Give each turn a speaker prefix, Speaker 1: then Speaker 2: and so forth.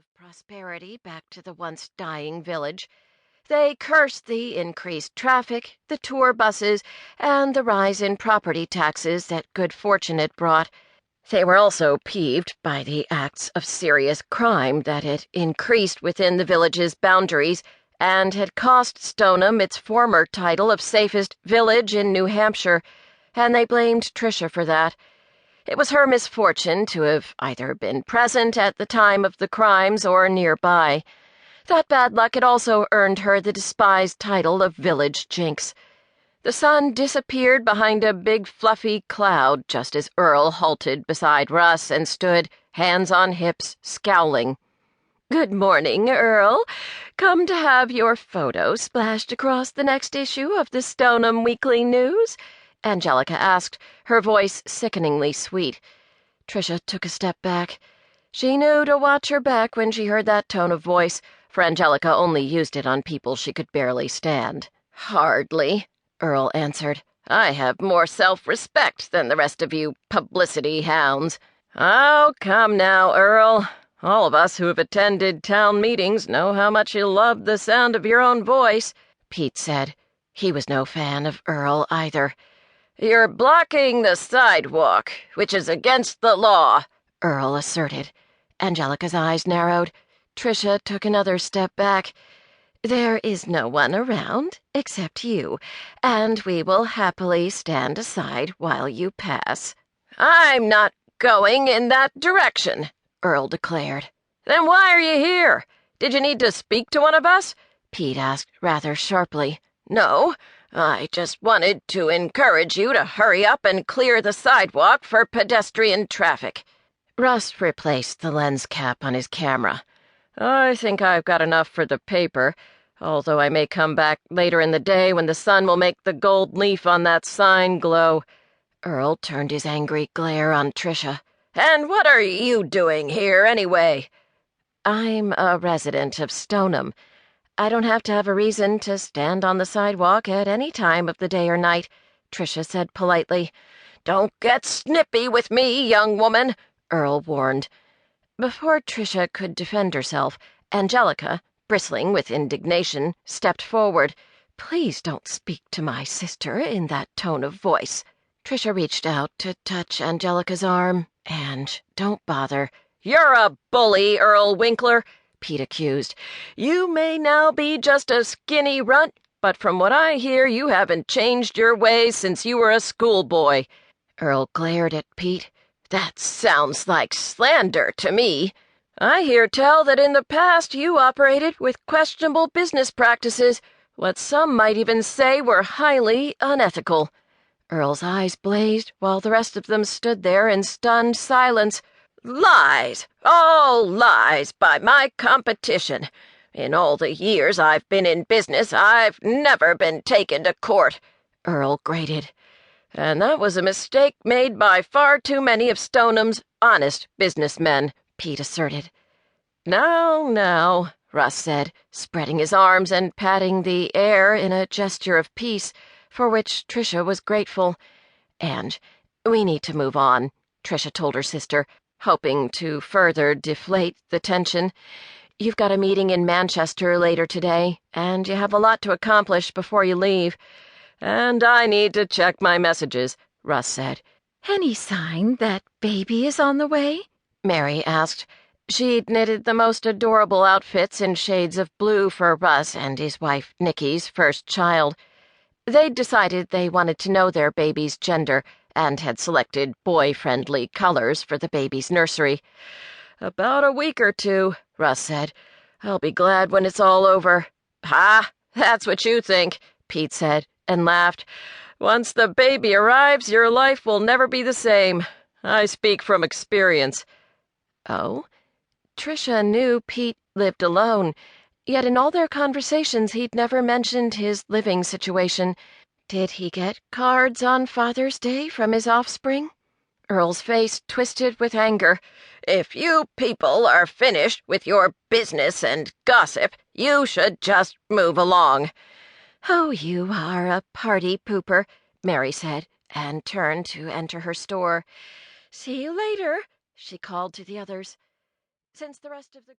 Speaker 1: of prosperity back to the once dying village. They cursed the increased traffic, the tour buses, and the rise in property taxes that good fortune had brought. They were also peeved by the acts of serious crime that had increased within the village's boundaries and had cost Stoneham its former title of safest village in New Hampshire, and they blamed Tricia for that. It was her misfortune to have either been present at the time of the crimes or nearby. That bad luck had also earned her the despised title of village jinx. The sun disappeared behind a big fluffy cloud just as Earl halted beside Russ and stood, hands on hips, scowling. "Good morning, Earl. Come to have your photo splashed across the next issue of the Stoneham Weekly News?" Angelica asked, her voice sickeningly sweet. Tricia took a step back. She knew to watch her back when she heard that tone of voice, for Angelica only used it on people she could barely stand. "Hardly," Earl answered. "I have more self-respect than the rest of you publicity hounds." "Oh, come now, Earl. All of us who have attended town meetings know how much you love the sound of your own voice," Pete said. He was no fan of Earl either. "You're blocking the sidewalk, which is against the law," Earl asserted. Angelica's eyes narrowed. Tricia took another step back. "There is no one around except you, and we will happily stand aside while you pass." "I'm not going in that direction," Earl declared. "Then why are you here? Did you need to speak to one of us?" Pete asked rather sharply. "No, I just wanted to encourage you to hurry up and clear the sidewalk for pedestrian traffic." Russ replaced the lens cap on his camera. "I think I've got enough for the paper, although I may come back later in the day when the sun will make the gold leaf on that sign glow." Earl turned his angry glare on Tricia. "And what are you doing here, anyway?" "I'm a resident of Stoneham. I don't have to have a reason to stand on the sidewalk at any time of the day or night," Tricia said politely. "Don't get snippy with me, young woman," Earl warned. Before Tricia could defend herself, Angelica, bristling with indignation, stepped forward. "Please don't speak to my sister in that tone of voice." Tricia reached out to touch Angelica's arm, and "Don't bother." "You're a bully, Earl Winkler," Pete accused. "You may now be just a skinny runt, but from what I hear, you haven't changed your ways since you were a schoolboy." Earl glared at Pete. "That sounds like slander to me. I hear tell that in the past you operated with questionable business practices, what some might even say were highly unethical." Earl's eyes blazed while the rest of them stood there in stunned silence. "Lies! All lies by my competition. In all the years I've been in business, I've never been taken to court," Earl grated. "And that was a mistake made by far too many of Stoneham's honest businessmen," Pete asserted. Now, Russ said, spreading his arms and patting the air in a gesture of peace, for which Tricia was grateful. "And we need to move on," Tricia told her sister, hoping to further deflate the tension. "You've got a meeting in Manchester later today, and you have a lot to accomplish before you leave." "And I need to check my messages," Russ said. "Any sign that baby is on the way?" Mary asked. She'd knitted the most adorable outfits in shades of blue for Russ and his wife Nikki's first child. They'd decided they wanted to know their baby's gender and had selected boy-friendly colors for the baby's nursery. "About a week or two," Russ said. "I'll be glad when it's all over." "Ha! That's what you think," Pete said, and laughed. "Once the baby arrives, your life will never be the same. I speak from experience." Oh? Tricia knew Pete lived alone, yet in all their conversations he'd never mentioned his living situation. Did he get cards on Father's Day from his offspring? Earl's face twisted with anger. "If you people are finished with your business and gossip, you should just move along." "Oh, you are a party pooper," Mary said, and turned to enter her store. "See you later," she called to the others. Since the rest of the